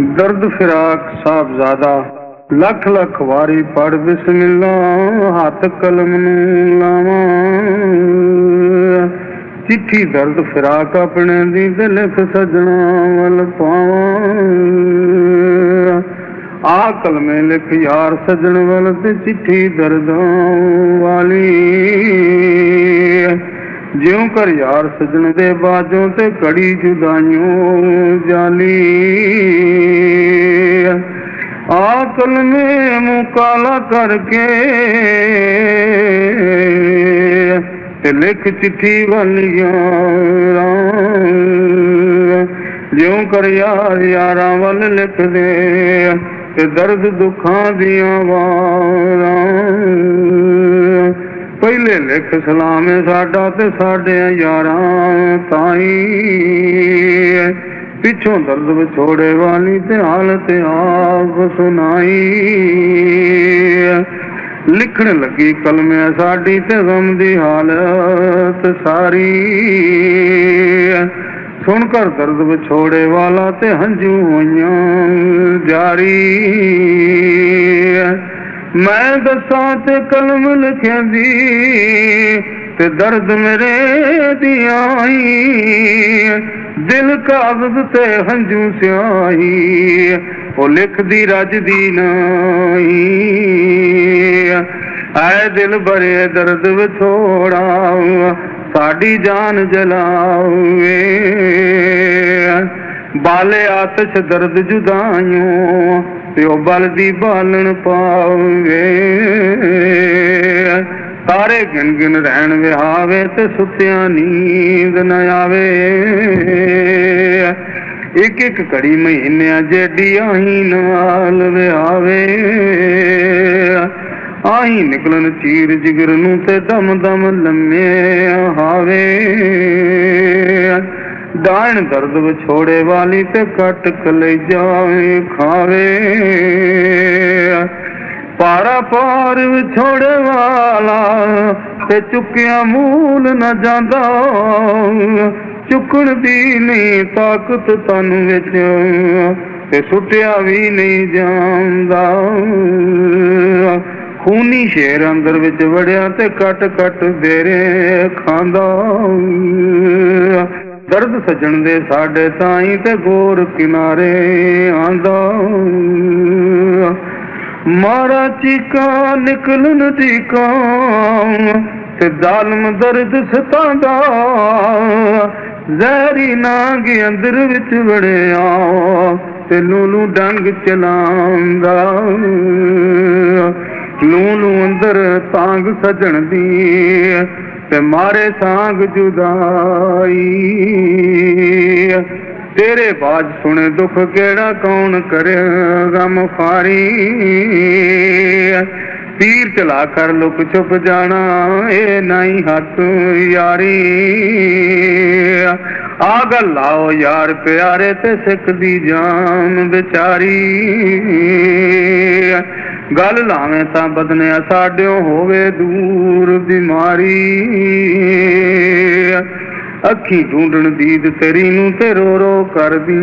दर्द फिराक साहबजादा लख लख वारी पढ़ बिस्मिल्ला हाथ कलम नूं लावां चिट्ठी दर्द फिराक अपने दी ते लिख सजना वल पावां आ कलमे लिख यार सजन वल ते चिट्ठी दर्दां वाली ज्यों कर यार सजन दे बाजों ते कड़ी जुदाइयों जाली आकल में मुँह काला करके ते लिख चिट्ठी वालियां ज्यों कर यार यारा वल लिख दे ते दर्द दुखां दियां वारां पहले लिख सलाम साडा ते साडे यारां ताई पिछों दर्द विछोड़े वाली ते हालत आप सुनाई लिखण लगी कलमे साडी ते गम दी हालत सारी सुनकर दर्द विछोड़े वाला ते हंजू होइयां जारी मैं दसां ते कलम लिखेंदी ते दर्द मेरे दी आई दिल कागज ते हंजू स्याही ओ लिखदी रजदी नाई आए दिल भरे दर्द विछोड़ा साडी जान जलावे बाले आतश दर्द जुदाइयों प्यो बलदी बालन पावे तारे गिन गिन रहन विहावे ते सुत्या नींद न आवे एक एक घड़ी महीने जेडी आही नाल विहावे आही निकलन चीर जिगर नूं ते दम दम लम्मे हावे दाण दर्द विछोड़े वाली ते कट कलेजा खावे पारा पार विछोड़े वाला ते चुकिया मूल न जांदा चुकण दी नहीं ताकत तन विच ते सुटिया भी नहीं जांदा खूनी शेर अंदर विच वड़िया ते कट कट देरे खांदा दर्द सजन दे साडे ताई ते गोर किनारे आंदा मारा चीका निकलन चीका ते जालम दर्द सतांदा जहरी नाग अंदर विच वड़िया ते लूलू डंग चलांदा लूलू अंदर तांग सजन दी ते मारे सांग जुदाई तेरे बाज सुने दुख केड़ा कौन करे गम फारी तीर चला कर लुक छुप जाना ए नहीं हाथ यारी आ गल लाओ यार प्यारे ते सिख दी जान बेचारी गल लावे तां बदनिया साडियों होवे दूर बीमारी अखी ढूंढण दीद तेरी नूं ते रो रो कर दी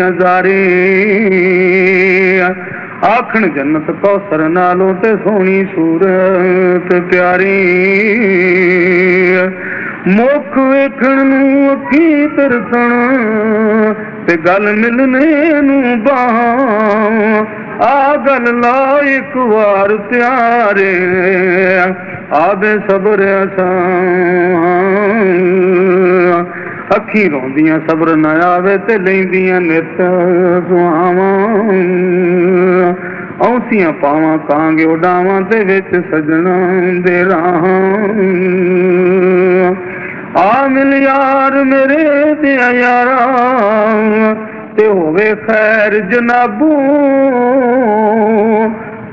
अजारे आखण जन्नत कौसर नालों ते सोहनी सूरत प्यारी मुख वेखण नूं अखी तरसण ते गल मिलने नूं बाहां आ गल ला एक वार प्यारे आबे सब्र असां अखी रोंदियां सब्र न आवे ते लैंदियां नित सुहावां औंसियां पावां कांगे उडावां ते विच सजना दे राहां आ मिल यार मेरे दे यारा ते होवे खैर जनाबू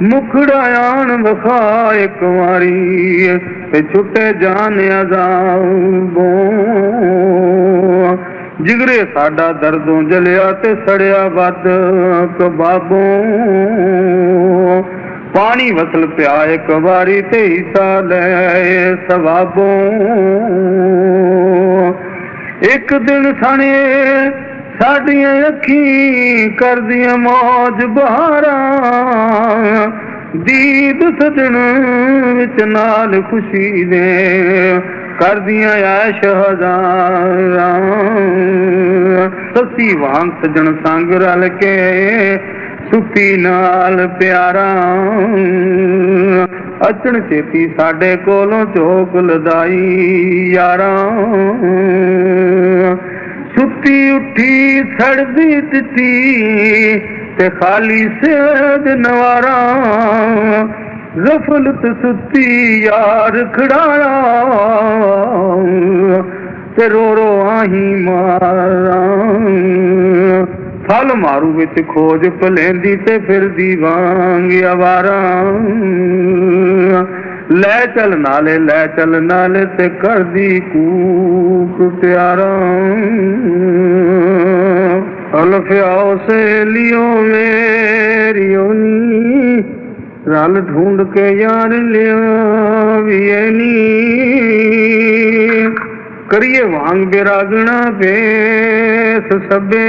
मुखड़ा आन वखा एक वारी ते छुटे जान अजाबों जिगरे साडा दर्दों जलिया ते सड़िया वद कबाबों पानी वसल पिया एक वारी ते हिस्सा ले सवाबों एक दिन सने साडियां अखीं करदियां मौज बहारां, दीद सजन विच नाल खुशी दे करदियां ऐश हज़ारां। ससी वांग सजन संग रल के सुखी नाल प्यारा, अचन चेती साडे कोलों चोक लदाई यारा। सुती उठी सड़दी चिट्ठी ते खाली सेज नवारा, गफलत सुती यार खड़ाया ते रो रो आही मारा। फल मारू विच खोज भलेंदी ते फिरदी वांग आवारा, लै चल नाले ते करदी कूक प्यारा। अल्फियाओ सहेलियो मेरियो नी, रल ढूंढ के यार लिया नी। करिए वांग बिरागना पेस सबे,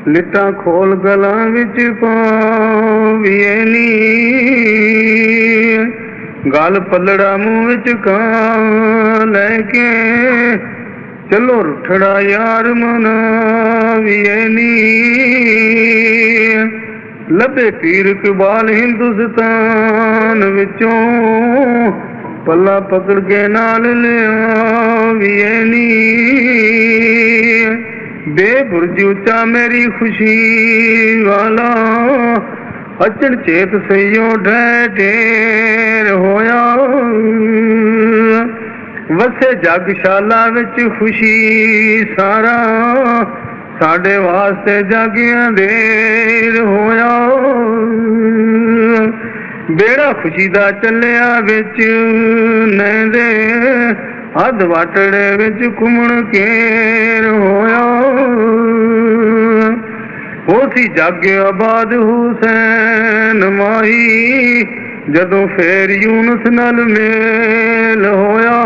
लिटा खोल गला विच पाविए नी। गल पलड़ा मुंह विच कां लैके, चलो रुठड़ा यार मनाविए नी। लबे पीर इकबाल हिंदुस्तान विचों, पल्ला पकड़ के नाल लियाविए नी। बेबुरज उच्चा मेरी खुशी वाला, अचन चेत सईयो ढेर होया। वसे जगशाला विच खुशी सारा, साडे वास्ते जागिया देर होया। बेड़ा खुशी दा चलिया विच नैंदे, हद वाटड़े विच घुमण केर होया। होसी जागे आबाद हुसैन माही, जदों फेर यूनुस नाल मेल होया।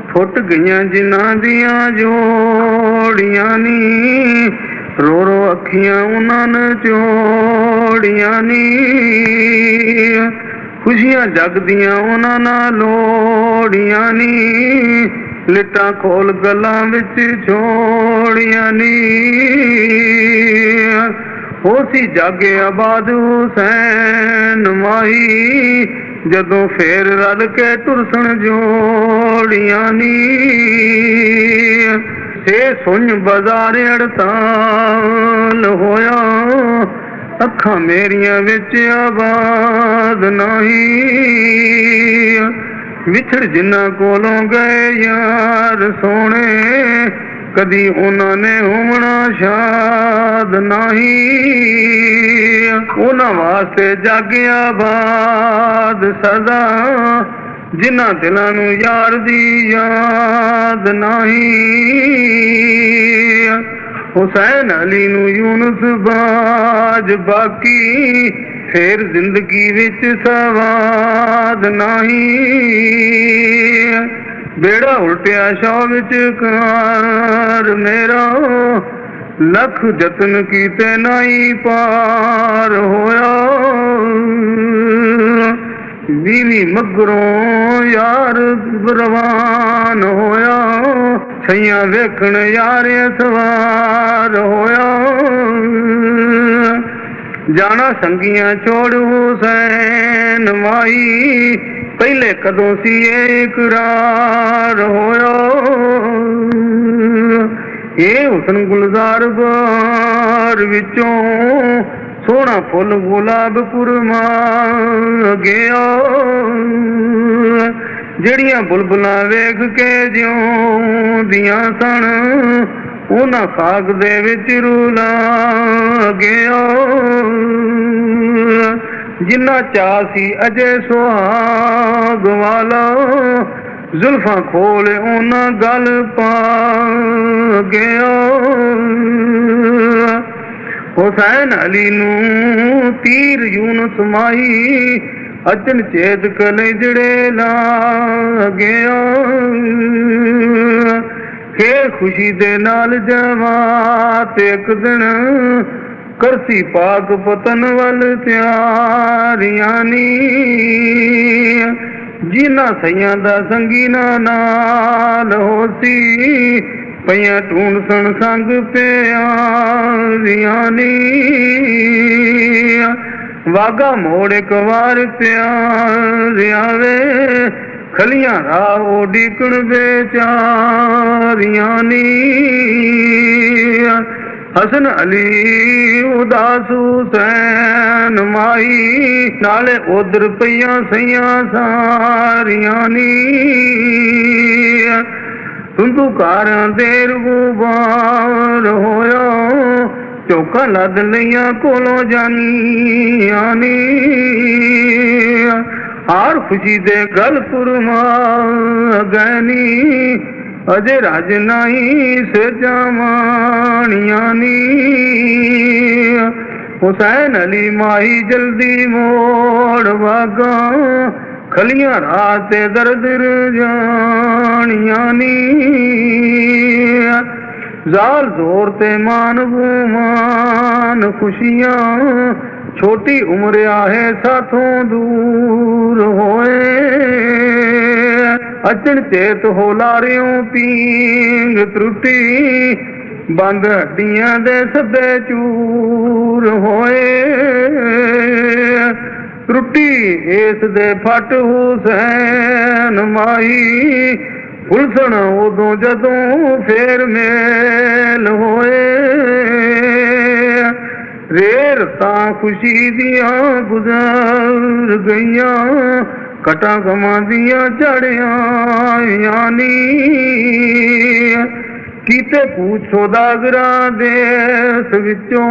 फुट गईयां जिन्हां दियां जोड़ियां नी, रो रो अखियां उन्हां ने चोड़ियां नी। खुशियां जगदियां उन्हां नाल लोड़ियां नी, लिटां खोल गलां विच छोड़ियां नी। होसी जागे आबाद हुसैन माही, जदों फेर रल के टुरसन जोड़ियां नी। से सुन बाजार हड़ताल होया, अखां मेरियां विच आबाद नहीं। विछड़ जिन्हां कोलों गए यार सोने, कदी उन्हां ने होवना शाद नहीं। उन्हां वास्ते जागे आबाद सदा, जिन्हां दिलां नूं यार दी याद नहीं। हुसैन अली नूं यूनुस बाज बाकी, फेर जिंदगी विच सवाद नहीं। बेड़ा उल्टिया शौ विच कार मेरा, लख जतन कीते नाई पार होया। बीवी मगरों यार रवान होया, छैयां वेखण यार सवार होया। जाना संगियां छोड़ हुसैन माई, पहले कदों सी इकरार होया। ये हुसन गुलजार बार विचों, सोना फुल गुलाब पुरमा गया। जड़ियां बुलबुलां वेख के जिउंदियां सन, उन्हां खाक दे विच रूला गया। जिन्ना चा सी अजे सुहाग वाला, जुल्फां खोल उन्हां गल पा गया। हुसैन अली नूं तीर यूनुस माही, अचन चेत कले जड़े ला गया। के खुशी दे नाल जावां ते एक दिन करसी पाक पतन वल त्यारियां नी जिन्हां सईयां दा संगीना नाल होसी पईयां ढूंढ संग प्यारियां नी वागा मोड़ एक वार प्यारियां वे खलियां राह उडीकण बेचारियां नी हसन अली उदास हुसैन माई नाले उधर पईयां सईयां सारियां नी धुंधुकारां दे गुबार होया चौका लद लईयां कोलों जानियां नी हार खुशी दे गल पुरमा गैनी अजे राज नाई से जामानियां नी हुसैन अली माही जल्दी मोड़ वागा खलियां रात दर्द जानियां नी जाल जोर ते मान गुमान खुशियां छोटी उम्र आहे साथों दूर होए अचन चेत हो लारियों पींग त्रुटी बंद हड्डियां दे सदे चूर होए त्रुटी इस दे फट हुसैन माही हुलसण उदों जदों फेर मेल होए रेर तां खुशी दियां गुजर गईयां कटा गमां दियां चढ़ियां नी कीते पूछो दागरा देस विचों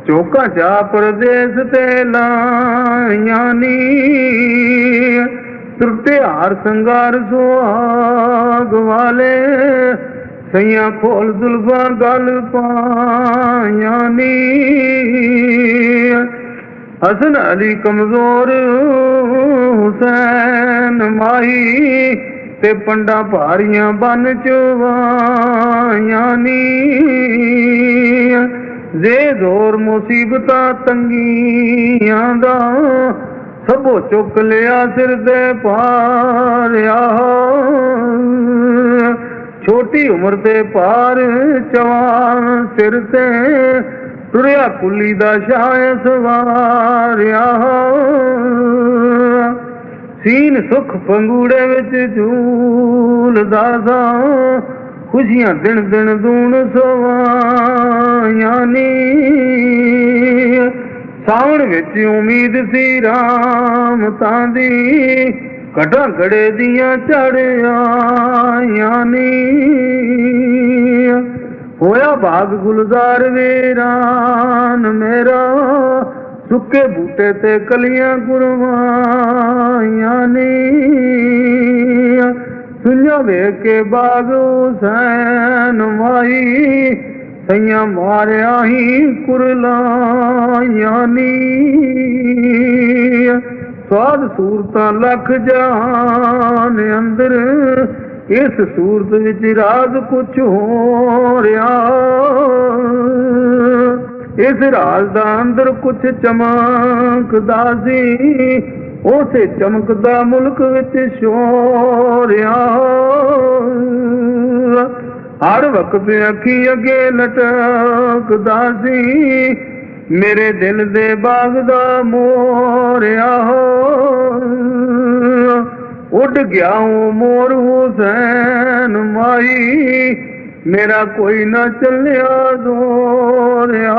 चौका चा परदेस ते लाइयां नी त्रुटे हार संगार सुहाग वाले सैया खोल जुल्फां गल पाइयां नी हसन अली कमजोर हुसैन माही ते पंडा भारियां बन चुवाइयां नी जे जोर मुसीबतां तंगियां दा सबो चुक लिया सिर दे पारिया छोटी उम्र ते पार जवान सिर ते तुरिया कुली दा शाह सवारिया सीन सुख पंगूड़े विच झूलदा सा खुशियां दिन दिन दूण सवाइयां नी सावण विच उम्मीद सी राम तां दी कटा गड़े दियां चढ़ियां नी होया बाग गुलजार वीरान मेरा सुके बूटे ते कलियां गुरवाइयां नी सुनिया वेख के बाग हुसैन माही सैया मारिया ही कुरलाइयां नी स्वाद सूरतां लख जहान अंदर इस सूरत विच राज कुछ हो रहा इस राज दा अंदर कुछ चमकदा सी उसे चमकदा मुल्क विच शोरिया हर वक्त अखी अगे लटकदा सी मेरे दिल दे बाग दा मोरिया उड़ गया हूँ मोर हुसैन माही मेरा कोई न चलिया दोरिया